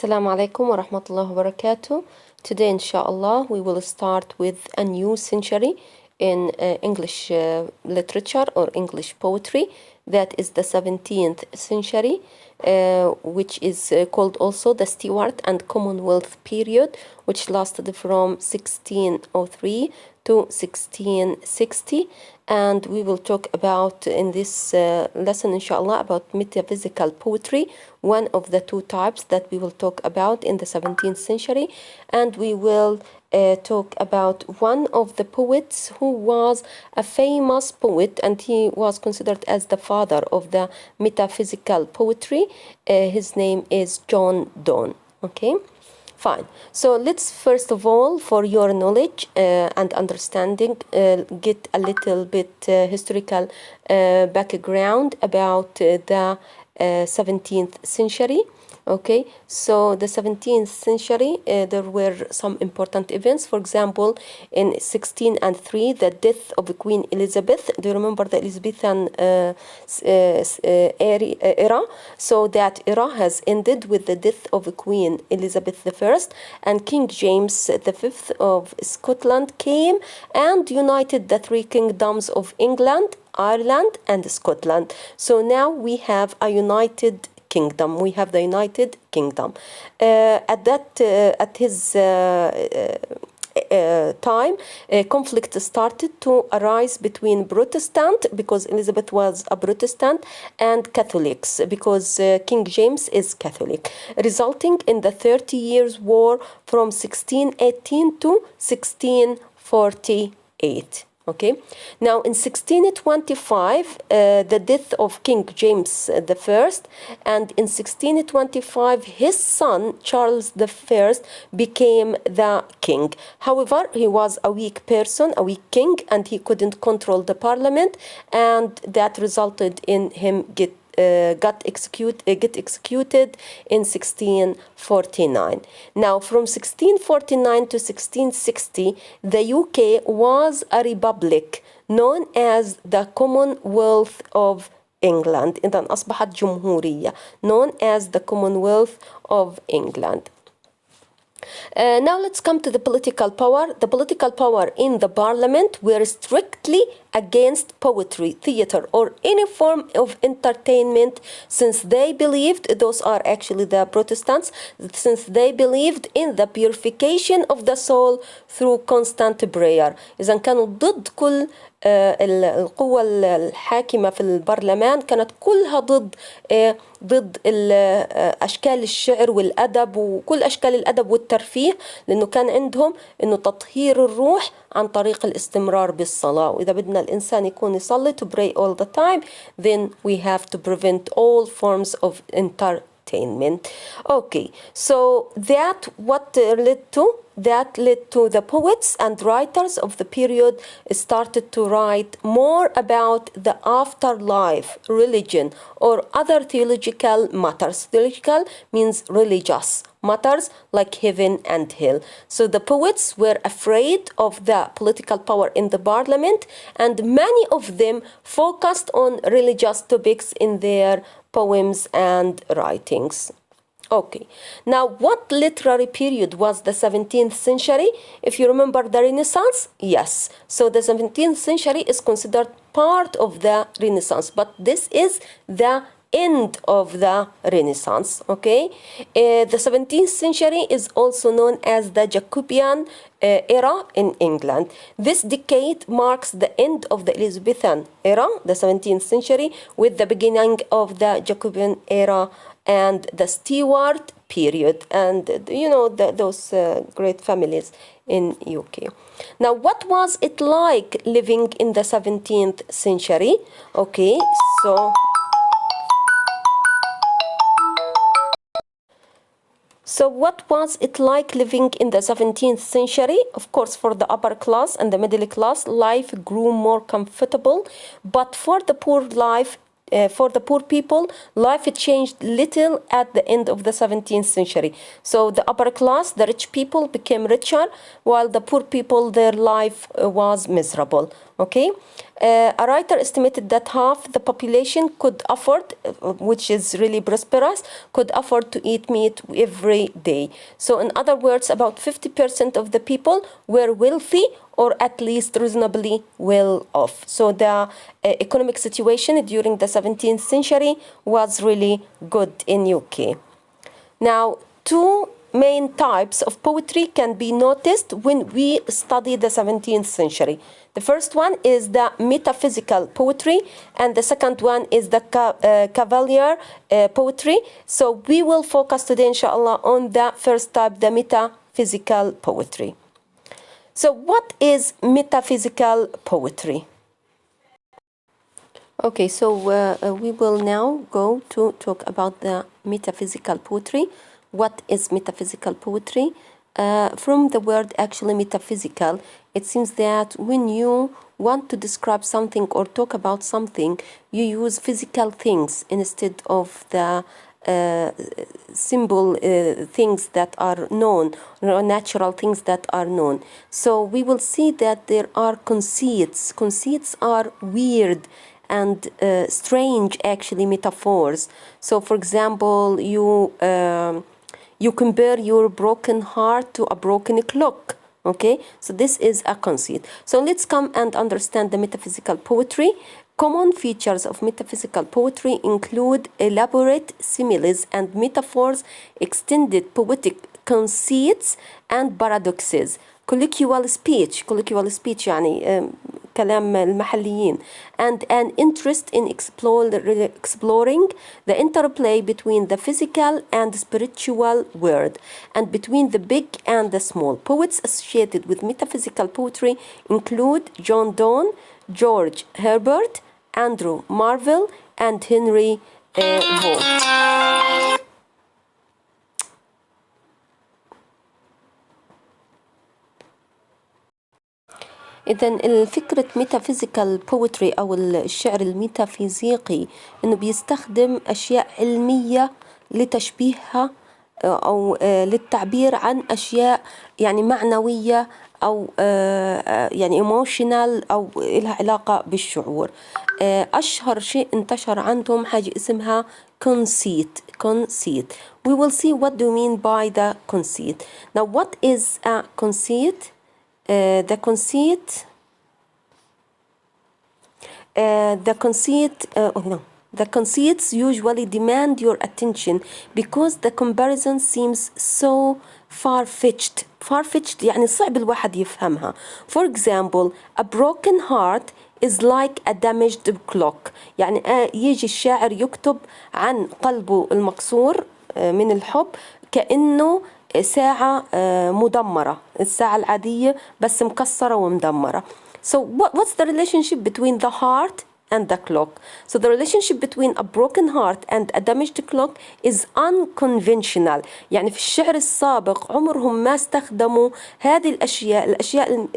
Assalamu alaikum wa rahmatullahi wa barakatuh. Today, inshallah, we will start with a new century in English literature or English poetry. That is the 17th century, which is called also the Stuart and Commonwealth period, which lasted from 1603 to 1660. And we will talk about in this lesson, inshallah, about metaphysical poetry, one of the two types that we will talk about in the 17th century. And we will talk about one of the poets who was a famous poet, and he was considered as the father of the metaphysical poetry. His name is John Donne. Okay? Fine. So let's first of all, for your knowledge and understanding, get a little bit historical background about the 17th century. Okay, so the 17th century, there were some important events. For example, in 1603, the death of Queen Elizabeth. Do you remember the Elizabethan era? So that era has ended with the death of Queen Elizabeth I, and King James V of Scotland came and united the three kingdoms of England, Ireland, and Scotland. So now we have a united kingdom. We have the United Kingdom. At his time, conflict started to arise between Protestant, because Elizabeth was a Protestant, and Catholics, because King James is Catholic, resulting in the 30 Years' War from 1618 to 1648. Okay. Now, in 1625, the death of King James I, and in 1625, his son Charles I became the king. However, he was a weak person, a weak king, and he couldn't control the parliament, and that resulted in him get executed in 1649. Now, from 1649 to 1660, the UK was a republic known as the Commonwealth of England. إذن أصبحت جمهورية known as the Commonwealth of England. Now let's come to the political power. The political power in the parliament were strictly against poetry, theater, or any form of entertainment, since they believed, those are actually the Protestants, since they believed in the purification of the soul through constant prayer. إذن كانوا ضد كل القوة الحاكمة في البرلمان، كانت كلها ضد أشكال الشعر والأدب وكل أشكال الأدب والترفيه، لأنه كان عندهم أنه تطهير الروح عن طريق الاستمرار بالصلاة. وإذا بدنا الإنسان يكون يصلي to pray all the time, then we have to prevent all forms of entertainment. Okay, so that led to the poets and writers of the period started to write more about the afterlife, religion, or other theological matters. Theological means religious matters like heaven and hell. So the poets were afraid of the political power in the parliament, and many of them focused on religious topics in their poems and writings. Okay, now what literary period was the 17th century? If you remember the Renaissance, yes. So the 17th century is considered part of the Renaissance, but this is the end of the Renaissance, okay? The 17th century is also known as the Jacobean era in England. This decade marks the end of the Elizabethan era, the 17th century, with the beginning of the Jacobean era and the Stuart period, and those great families in UK. Now, what was it like living in the 17th century? Okay, So what was it like living in the 17th century? Of course, for the upper class and the middle class, life grew more comfortable, but for the poor people, life changed little at the end of the 17th century. So the upper class, the rich people, became richer, while the poor people, their life was miserable. Okay? A writer estimated that half the population could afford, which is really prosperous, could afford to eat meat every day. So in other words, about 50% of the people were wealthy or at least reasonably well off. So the economic situation during the 17th century was really good in UK. Now, two main types of poetry can be noticed when we study the 17th century. The first one is the metaphysical poetry, and the second one is the cavalier poetry. So we will focus today, inshallah, on the first type, the metaphysical poetry. So what is metaphysical poetry? Okay, so we will now go to talk about the metaphysical poetry. What is metaphysical poetry? From the word actually metaphysical, it seems that when you want to describe something or talk about something, you use physical things instead of the symbol things that are known, or natural things that are known. So we will see that there are conceits. Conceits are weird and strange, actually, metaphors. So, for example, you compare your broken heart to a broken clock. Okay, so this is a conceit. So let's come and understand the metaphysical poetry. Common features of metaphysical poetry include elaborate similes and metaphors, extended poetic conceits, and paradoxes. Colloquial speech يعني كلام المحليين, and an interest in exploring the interplay between the physical and spiritual world, and between the big and the small. Poets associated with metaphysical poetry include John Donne, George Herbert, Andrew Marvell, and Henry Vaughan. إذن فكرة metaphysical poetry أو الشعر الميتافيزيقي إنه بيستخدم أشياء علمية لتشبيهها أو للتعبير عن أشياء يعني معنوية أو يعني emotional أو لها علاقة بالشعور. أشهر شيء انتشر عندهم حاجة اسمها conceit. We will see what do you mean by the conceit. Now, what is a conceit? The conceits usually demand your attention because the comparison seems so far-fetched. يعني صعب الواحد يفهمها. For example, a broken heart is like a damaged clock. يعني يجي الشاعر يكتب عن قلبه المكسور من الحب كأنه ساعة مدمرة، الساعة العادية بس مكسرة ومدمرة. So what's the relationship between the heart and the clock? So the relationship between a broken heart and a damaged clock is unconventional. يعني في الشعر السابق عمرهم ما استخدموا هذه الأشياء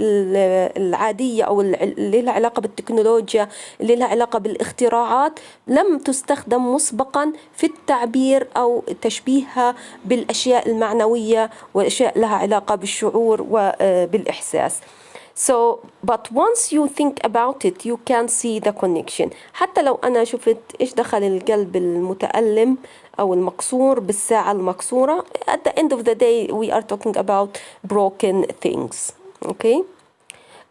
العادية أو اللي لها علاقة بالتكنولوجيا، اللي لها علاقة بالاختراعات، لم تستخدم مسبقا في التعبير أو تشبيهها بالأشياء المعنوية والأشياء لها علاقة بالشعور وبالإحساس. So, but once you think about it, you can see the connection. حتى لو أنا شفت إيش دخل القلب المتألم أو المكسور بالساعة المكسورة, at the end of the day, we are talking about broken things. Okay?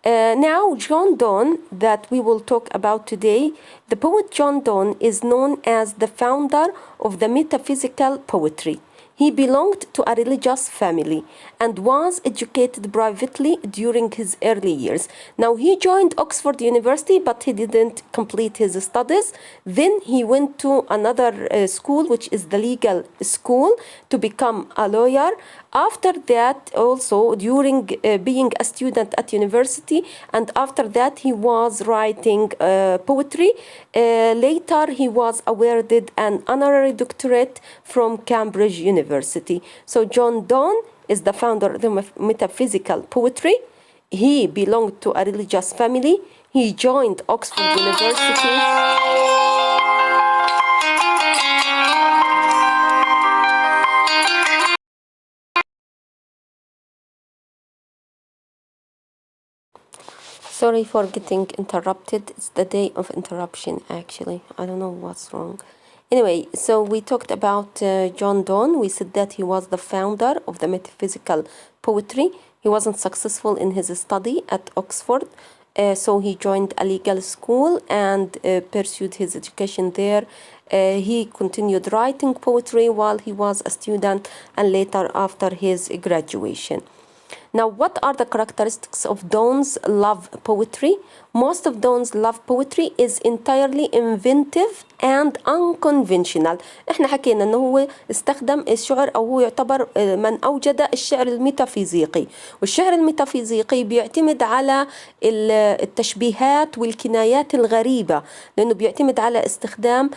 Now, John Donne, that we will talk about today, the poet John Donne is known as the founder of the metaphysical poetry. He belonged to a religious family and was educated privately during his early years. Now, he joined Oxford University, but he didn't complete his studies. Then he went to another school, which is the legal school, to become a lawyer. After that, also during being a student at university, and after that he was writing poetry. Later he was awarded an honorary doctorate from Cambridge University. So John Donne is the founder of the metaphysical poetry. He belonged to a religious family. He joined Oxford University. Sorry for getting interrupted. It's the day of interruption, actually. I don't know what's wrong. Anyway, so we talked about John Donne. We said that he was the founder of the metaphysical poetry. He wasn't successful in his study at Oxford, so he joined a legal school and pursued his education there. He continued writing poetry while he was a student and later after his graduation. Now, what are the characteristics of Donne's love poetry? Most of Donne's love poetry is entirely inventive and unconventional. احنا حكينا انه هو استخدم الشعر او هو يعتبر من اوجد الشعر الميتافيزيقي، والشعر الميتافيزيقي بيعتمد على التشبيهات والكنايات الغريبة، لانه بيعتمد على استخدام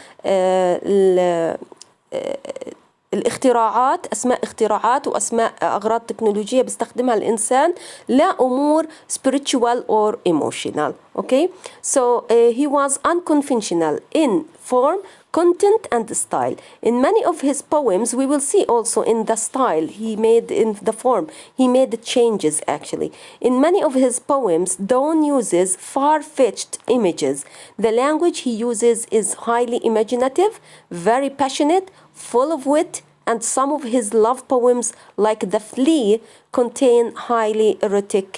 الاختراعات، أسماء اختراعات وأسماء أغراض تكنولوجية بيستخدمها الإنسان لأمور spiritual or emotional. Okay, so he was unconventional in form, content and style. In many of his poems, we will see also in the style he made, in the form he made changes actually. In many of his poems, Donne uses far-fetched images. The language he uses is highly imaginative, very passionate, full of wit, and some of his love poems, like The Flea, contain highly erotic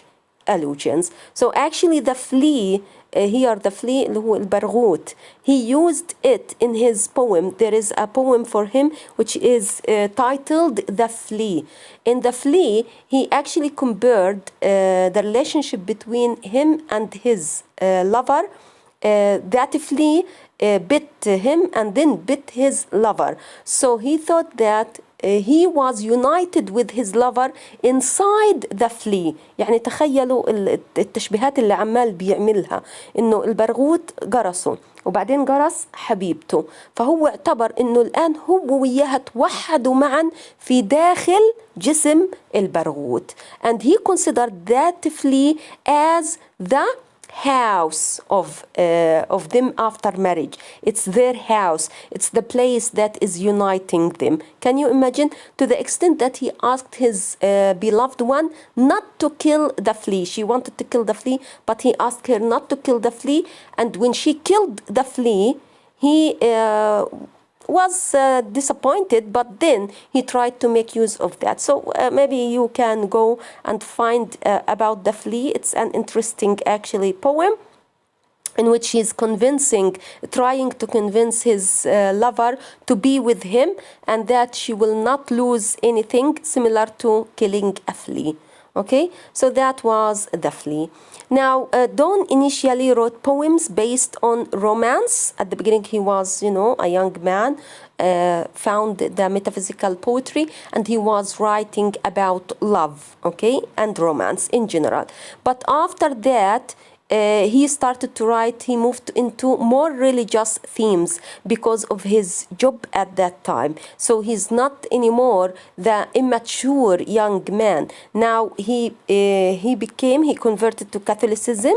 allusions. So actually the flea, here the flea اللي هو البرغوث, he used it in his poem. There is a poem for him which is titled The Flea. In The Flea, he actually compared the relationship between him and his lover. That flea bit him and then bit his lover. So he thought that he was united with his lover inside the flea. يعني تخيلوا التشبيهات اللي عمال بيعملها، انه البرغوث قرصه وبعدين قرص حبيبته، فهو اعتبر انه الان هو وياها توحدوا معا في داخل جسم البرغوث. And he considered that flea as the house of them after marriage. It's their house. It's the place that is uniting them. Can you imagine? To the extent that he asked his beloved one not to kill the flea. She wanted to kill the flea, but he asked her not to kill the flea. And when she killed the flea, he was disappointed, but then he tried to make use of that. So maybe you can go and find about the flea. It's an interesting actually poem in which he's trying to convince his lover to be with him and that she will not lose anything, similar to killing a flea. Okay, so that was The Flea. Now, Donne initially wrote poems based on romance. At the beginning, he was, a young man, found the metaphysical poetry, and he was writing about love, okay, and romance in general. But after that, he started to write, he moved into more religious themes because of his job at that time. So he's not anymore the immature young man. Now he converted to Catholicism,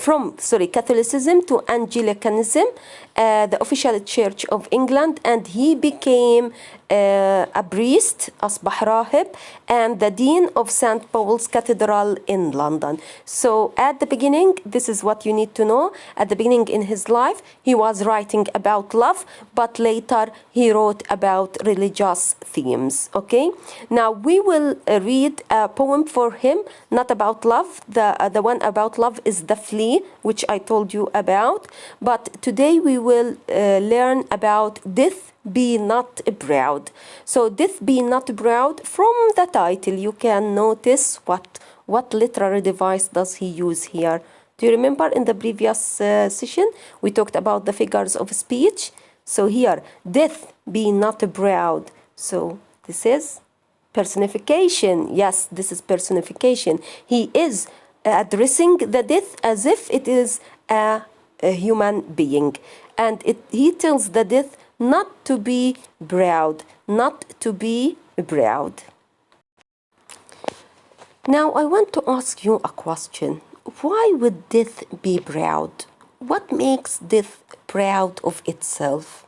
from Catholicism to Anglicanism, the official church of England, and he became a priest, أصبح راهب, and the dean of St. Paul's Cathedral in London. So at the beginning, this is what you need to know. At the beginning in his life, he was writing about love, but later he wrote about religious themes. Okay, now we will read a poem for him, not about love. The one about love is The Flea, which I told you about. But today we will learn about Death Be Not Proud. So Death Be Not Proud, from the title you can notice what literary device does he use here. Do you remember in the previous session we talked about the figures of speech? So here, Death Be Not Proud. So this is personification. Yes, this is personification. He is addressing the death as if it is a human being. And he tells the death not to be proud, not to be proud. Now I want to ask you a question. Why would death be proud? What makes death proud of itself?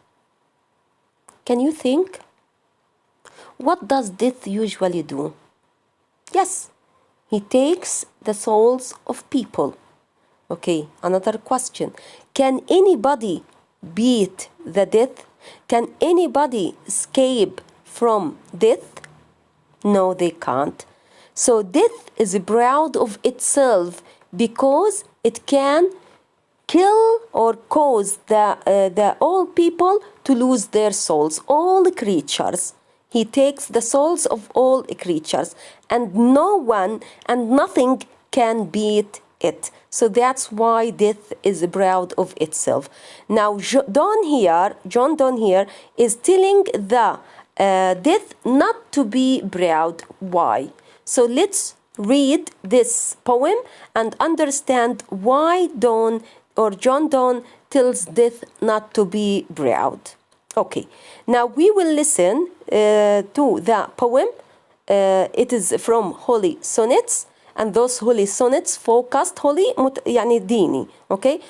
Can you think? What does death usually do? Yes, he takes the souls of people. Okay, another question. Can anybody beat the death? Can anybody escape from death? No, they can't. So death is proud of itself because it can kill or cause the all people to lose their souls, all creatures. He takes the souls of all creatures, and no one and nothing can beat it. So that's why death is proud of itself. Now, John Donne here is telling the death not to be proud. Why? So let's read this poem and understand why John Donne tells death not to be proud. Okay, now we will listen to the poem. It is from Holy Sonnets, and those holy sonnets focused يعني ديني, okay,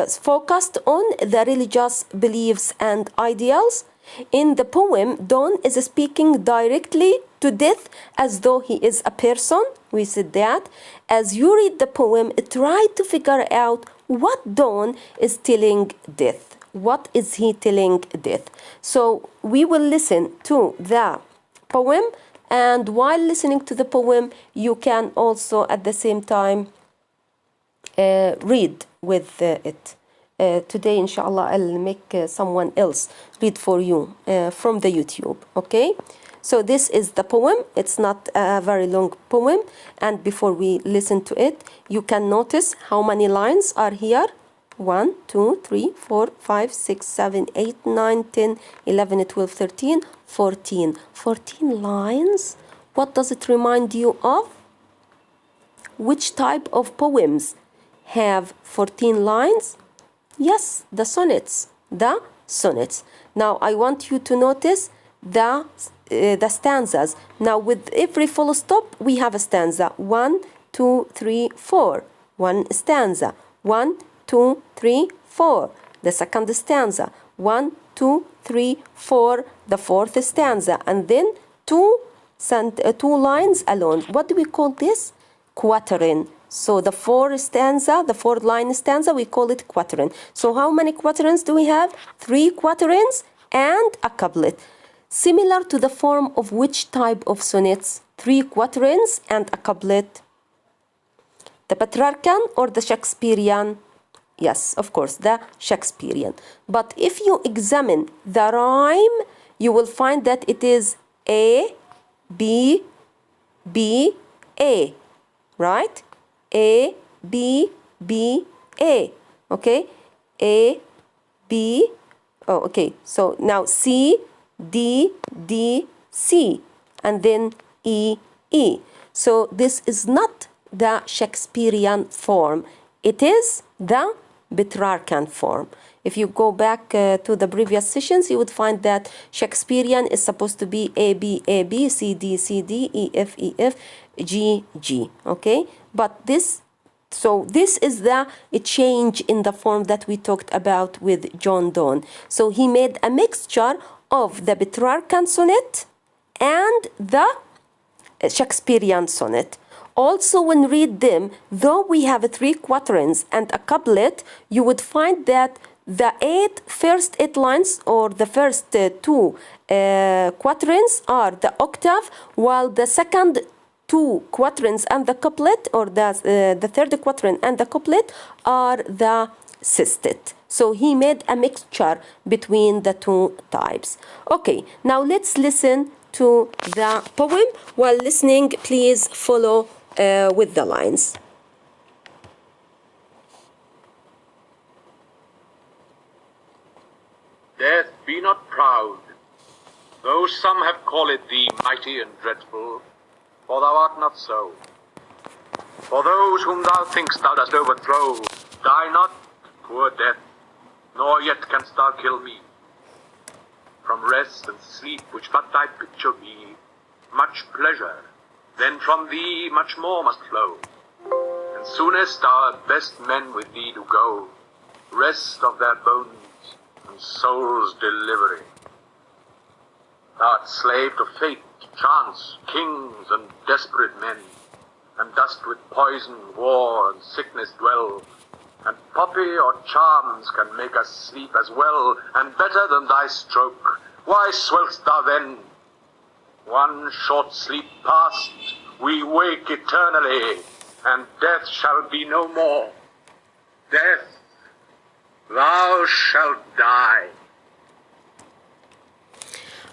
focused on the religious beliefs and ideals. In the poem, Donne is speaking directly to death as though he is a person. We said that. As you read the poem, try to figure out what Donne is telling death. What is he telling death? So we will listen to the poem, and while listening to the poem, you can also at the same time read with it. Today, inshallah, I'll make someone else read for you from the YouTube, okay? So this is the poem. It's not a very long poem. And before we listen to it, you can notice how many lines are here. 1, 2, 3, 4, 5, 6, 7, 8, 9, 10, 11, 12, 13, 14. 14 lines? What does it remind you of? Which type of poems have 14 lines? Yes, the sonnets. The sonnets. Now I want you to notice the stanzas. Now with every full stop, we have a stanza. 1, 2, 3, 4. One stanza. 1, 2, 3, 4. The second stanza. 1, 2, 3, 4. The fourth stanza. And then two lines alone. What do we call this? Quatrain. So the fourth line stanza, we call it quatrain. So how many quatrains do we have? 3 quatrains and a couplet. Similar to the form of which type of sonnets? 3 quatrains and a couplet. The Petrarchan or the Shakespearean? Yes, of course, the Shakespearean. But if you examine the rhyme, you will find that it is A, B, B, A. Right? A, B, B, A. Okay? A, B. Oh, okay. So now C, D, D, C. And then E, E. So this is not the Shakespearean form. It is the Petrarchan form. If you go back to the previous sessions, you would find that Shakespearean is supposed to be A, B, A, B, C, D, C, D, E, F, E, F, G, G. Okay? But this is a change in the form that we talked about with John Donne. So he made a mixture of the Petrarchan sonnet and the Shakespearean sonnet. Also, when read them, though we have 3 quatrains and a couplet, you would find that the first 8 lines or the first 2 quatrains are the octave, while the second 2 quatrains and the couplet, or the third quatrain and the couplet, are the sestet. So he made a mixture between the 2 types. Okay, now let's listen to the poem. While listening, please follow with the lines. Death, be not proud, though some have called thee mighty and dreadful, for thou art not so. For those whom thou think'st thou dost overthrow, die not, poor death, nor yet canst thou kill me. From rest and sleep, which but thy picture be, much pleasure, then from thee much more must flow. And soonest our best men with thee do go, rest of their bones and souls delivering. Thou art slave to fate, chance, kings, and desperate men, and dost with poison, war, and sickness dwell, And poppy or charms can make us sleep as well and better than thy stroke. Why swell'st thou then? One short sleep past, we wake eternally, and death shall be no more. Death, thou shalt die.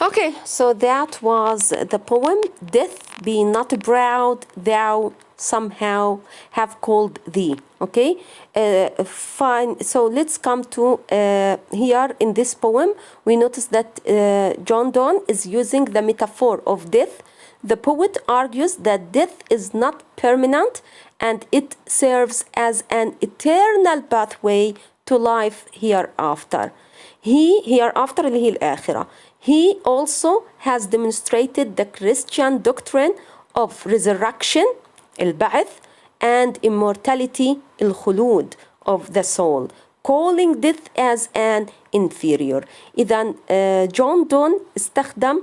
Okay, so that was the poem. Death, be not proud, thou somehow have called thee. Okay, fine. So let's come to here in this poem. We notice that John Donne is using the metaphor of death. The poet argues that death is not permanent and it serves as an eternal pathway to life hereafter. Hereafter اللي هي الآخرة. He also has demonstrated the Christian doctrine of resurrection, البعث, and immortality, الخلود, of the soul, calling death as an inferior. إذا جون دون استخدم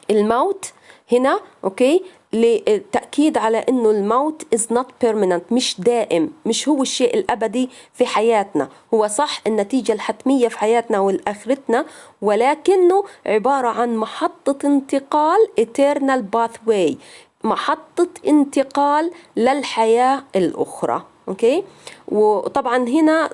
الموت هنا اوكي للتأكيد على انه الموت is not permanent، مش دائم، مش هو الشيء الابدي في حياتنا. هو صح النتيجة الحتمية في حياتنا والآخرتنا، ولكنه عبارة عن محطة انتقال eternal pathway، محطة انتقال للحياة الأخرى. اوكي. وطبعا هنا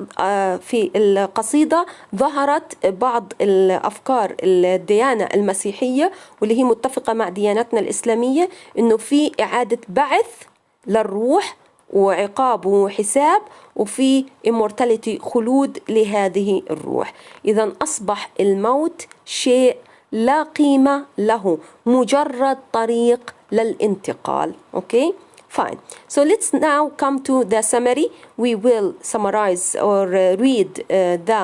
في القصيدة ظهرت بعض الأفكار الديانة المسيحية واللي هي متفقة مع ديانتنا الإسلامية، إنه في إعادة بعث للروح وعقاب وحساب، وفي immortality خلود لهذه الروح. إذا أصبح الموت شيء لا قيمة له، مجرد طريق للانتقال. اوكي. Fine. So let's now come to the summary. We will summarize or read the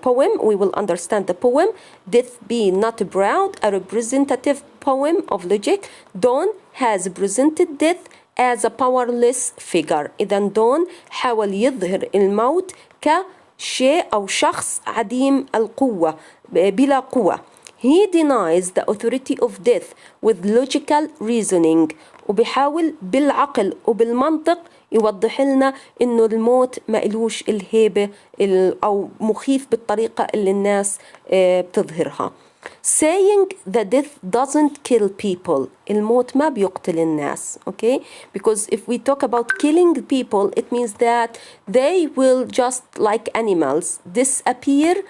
poem. We will understand the poem. Death be not proud, a representative poem of logic. Donne has presented death as a powerless figure. إذا دون حاول يظهر الموت كشيء أو شخص عديم القوة، بلا قوة. He denies the authority of death with logical reasoning. وبيحاول بالعقل وبالمنطق يوضح لنا إنه الموت ما إلوش الهيبة أو مخيف بالطريقة اللي الناس بتظهرها. Saying that death doesn't kill people. الموت ما بيقتل الناس. Okay? Because if we talk about killing people, it means that they will just like animals disappear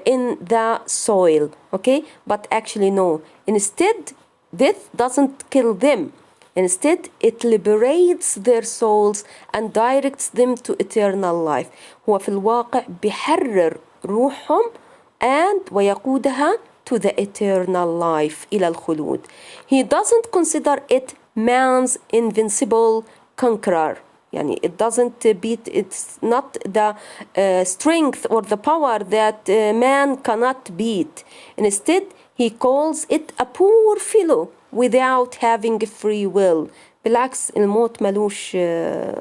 in the soil. Okay? But actually no. Instead, death doesn't kill them. Instead, it liberates their souls and directs them to eternal life. هو في الواقع بيحرر روحهم and ويقودها to the eternal life، إلى الخلود. He doesn't consider it man's invincible conqueror. يعني it doesn't beat, it's not the strength or the power that man cannot beat. Instead, he calls it a poor fellow without having free will. بالعكس الموت ملوش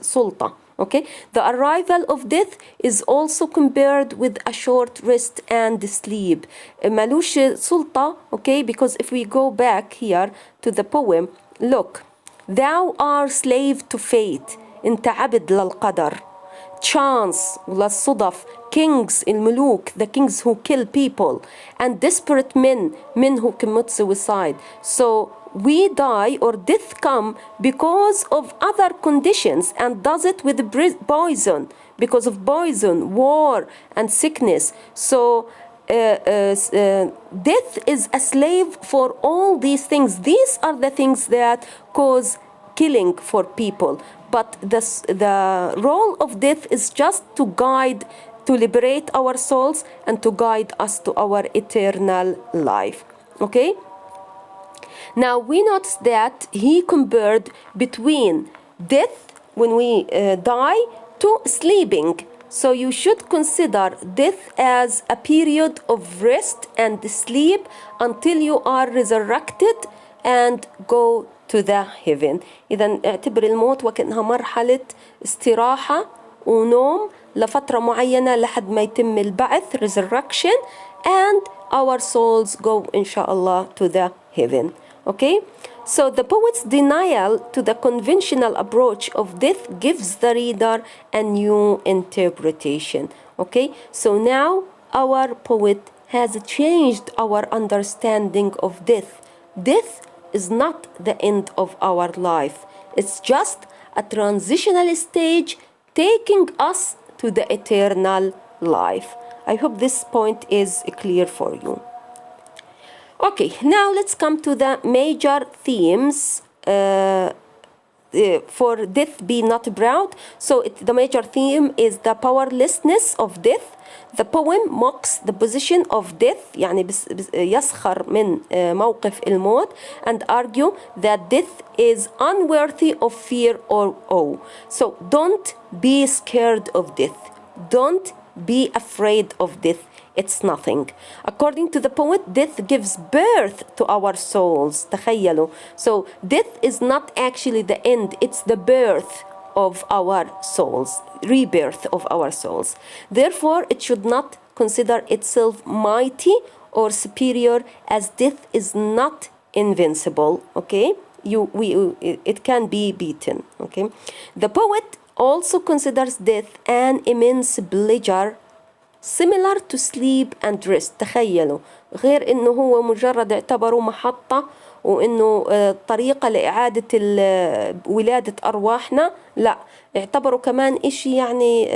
سلطة. Okay? The arrival of death is also compared with a short rest and sleep. ملوش سلطة. Okay? Because if we go back here to the poem, look, thou art slave to fate. انت عبد للقدر. Chance للصدف. Kings الملوك, the kings who kill people, and desperate men who commit suicide. So we die or death come because of other conditions, and does it with poison, because of poison, war, and sickness. So death is a slave for all these things. These are the things that cause killing for people. But the role of death is just to guide, to liberate our souls and to guide us to our eternal life. Okay? Now we notice that he compared between death when we die to sleeping. So you should consider death as a period of rest and sleep until you are resurrected and go to the heaven. إذا اعتبر الموت وكأنها مرحلة استراحة ونوم لفترة معينة لحد ما يتم البعث resurrection, and our souls go inshallah to the heaven. Okay? So the poet's denial to the conventional approach of death gives the reader a new interpretation. Okay, so now our poet has changed our understanding of death. Death is not the end of our life. It's just a transitional stage taking us to the eternal life. I hope this point is clear for you. Okay, now let's come to the major themes for death be not proud. So the major theme is the powerlessness of death. The poem mocks the position of death, يعني يسخر من موقف الموت, and argue that death is unworthy of fear or awe. So don't be scared of death. Don't be afraid of death. It's nothing. According to the poet, death gives birth to our souls. تخيلوا. So death is not actually the end, it's the birth of our souls, rebirth of our souls. Therefore, it should not consider itself mighty or superior, as death is not invincible. Okay, it can be beaten. Okay, the poet also considers death an immense pleasure similar to sleep and rest. تخيلوا, غير انه هو مجرد اعتبره محطة وانه طريقة لإعادة ولادة أرواحنا, لا, اعتبروا كمان اشي يعني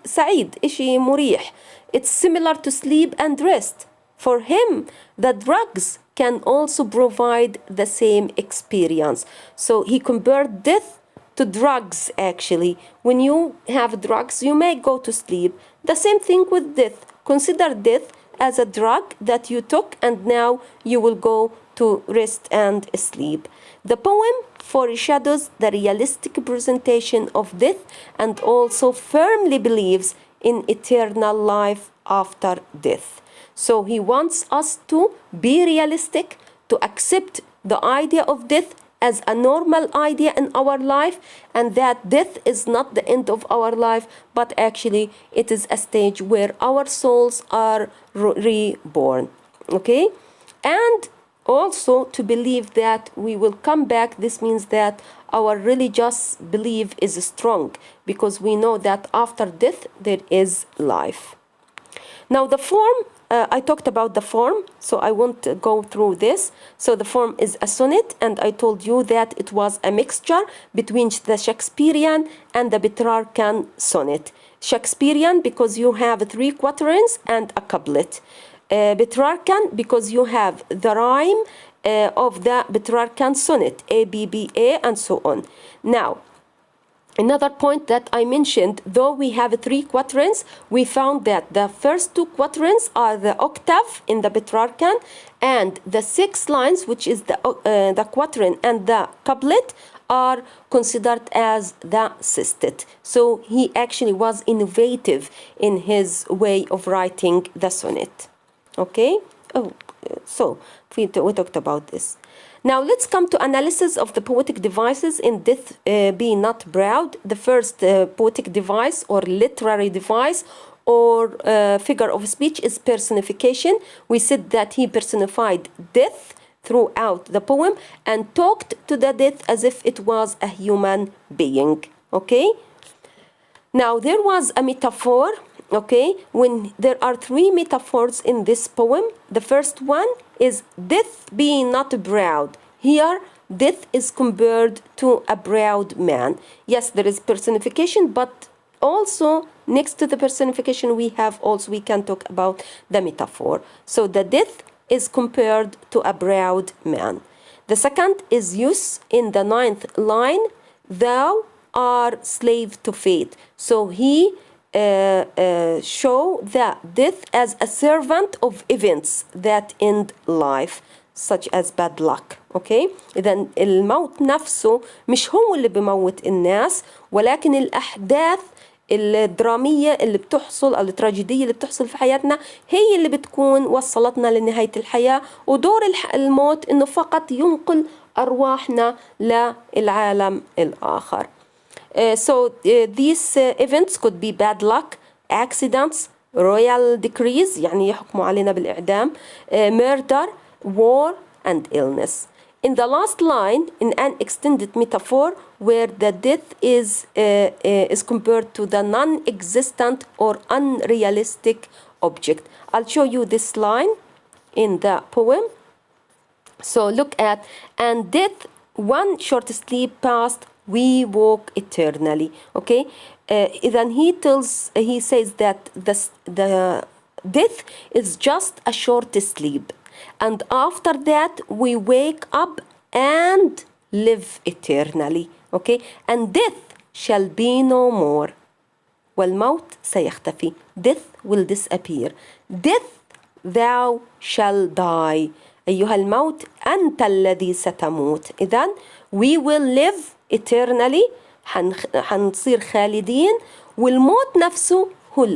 سعيد, اشي مريح. It's similar to sleep and rest. For him, the drugs can also provide the same experience. So he compared death to drugs. Actually, when you have drugs, you may go to sleep. The same thing with death. Consider death as a drug that you took, and now you will go to rest and sleep. The poem foreshadows the realistic presentation of death and also firmly believes in eternal life after death. So he wants us to be realistic, to accept the idea of death as a normal idea in our life, and that death is not the end of our life, but actually it is a stage where our souls are reborn. Okay, and also to believe that we will come back. This means that our religious belief is strong, because we know that after death there is life. Now the form, I talked about the form, so I won't go through this. So the form is a sonnet, and I told you that it was a mixture between the Shakespearean and the Petrarchan sonnet. Shakespearean because you have 3 quatrains and a couplet. Petrarchan because you have the rhyme of the Petrarchan sonnet, A, B, B, A, and so on. Now, another point that I mentioned, though we have 3 quatrains, we found that the first 2 quatrains are the octave in the Petrarchan, and the 6 lines, which is the quatrain and the couplet, are considered as the sestet. So he actually was innovative in his way of writing the sonnet. Okay? So we talked about this. Now let's come to analysis of the poetic devices in Death Be Not Proud. The first poetic device or literary device or figure of speech is personification. We said that he personified death throughout the poem and talked to the death as if it was a human being. Okay? Now there was a metaphor. Okay, when there are 3 metaphors in this poem. The first one is death being not proud. Here, death is compared to a proud man. Yes, there is personification, but also next to the personification we can talk about the metaphor. So the death is compared to a proud man. The second is use in the 9th line, thou art slave to fate. So he show the death as a servant of events that end life, such as bad luck. Okay, إذن الموت نفسه مش هو اللي بموت الناس، ولكن الأحداث الدرامية اللي بتحصل أو التراجيدية اللي بتحصل في حياتنا هي اللي بتكون وصلتنا لنهاية الحياة. ودور الموت إنه فقط ينقل أرواحنا للعالم الآخر. So these events could be bad luck, accidents, royal decrees يعني يحكموا علينا بالإعدام, murder, war, and illness. in the last line, in an extended metaphor, where the death is compared to the non-existent or unrealistic object. I'll show you this line in the poem. So look at, and death, one short sleep past, we walk eternally. Okay, then he says that the death is just a short sleep, and after that we wake up and live eternally. Okay, and death shall be no more. والموت سيختفي. Death will disappear. Death, thou shall die. أيها الموت أنت الذي ستموت. إذن we will live eternally. حنصير خالدين، والموت نفسه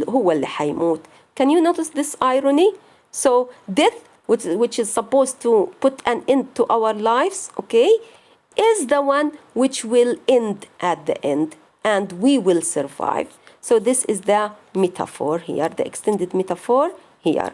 هو اللي حيموت. Can you notice this irony? So death, which is supposed to put an end to our lives, okay, is the one which will end at the end, and we will survive. So this is the metaphor here, the extended metaphor here.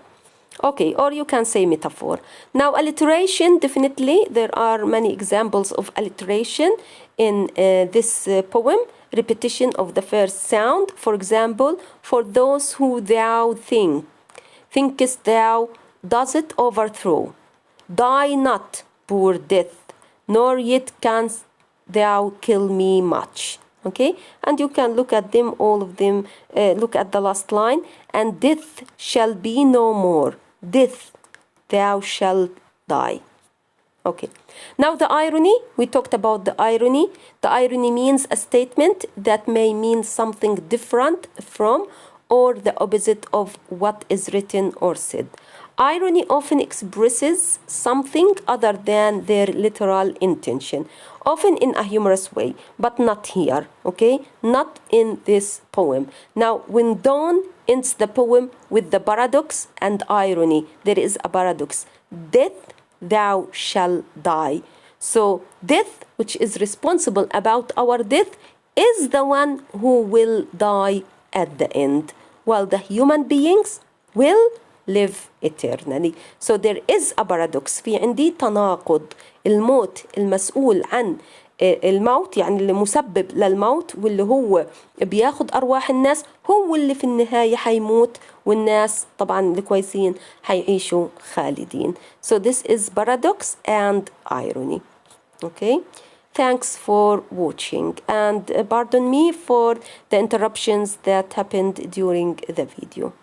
Okay, or you can say metaphor. Now alliteration, definitely there are many examples of alliteration in this poem. Repetition of the first sound. For example, for those who thou thinkest thou, does it overthrow. Die not, poor death, nor yet canst thou kill me much. Okay, and you can look at them, all of them. Look at the last line, and death shall be no more. Death, thou shalt die. Okay, now the irony, we talked about the irony. The irony means a statement that may mean something different from or the opposite of what is written or said. Irony often expresses something other than their literal intention, often in a humorous way, but not here, okay? Not in this poem. Now, when Donne ends the poem with the paradox and irony, there is a paradox. Death, thou shalt die. So death, which is responsible about our death, is the one who will die at the end, while the human beings will live eternally. So there is a paradox. في عندي تناقض. الموت المسؤول عن الموت، يعني اللي مسبب للموت واللي هو بياخد أرواح الناس، هو اللي في النهاية حيموت، والناس طبعا الكويسين حيعيشوا خالدين. So this is paradox and irony. Okay, thanks for watching, and pardon me for the interruptions that happened during the video.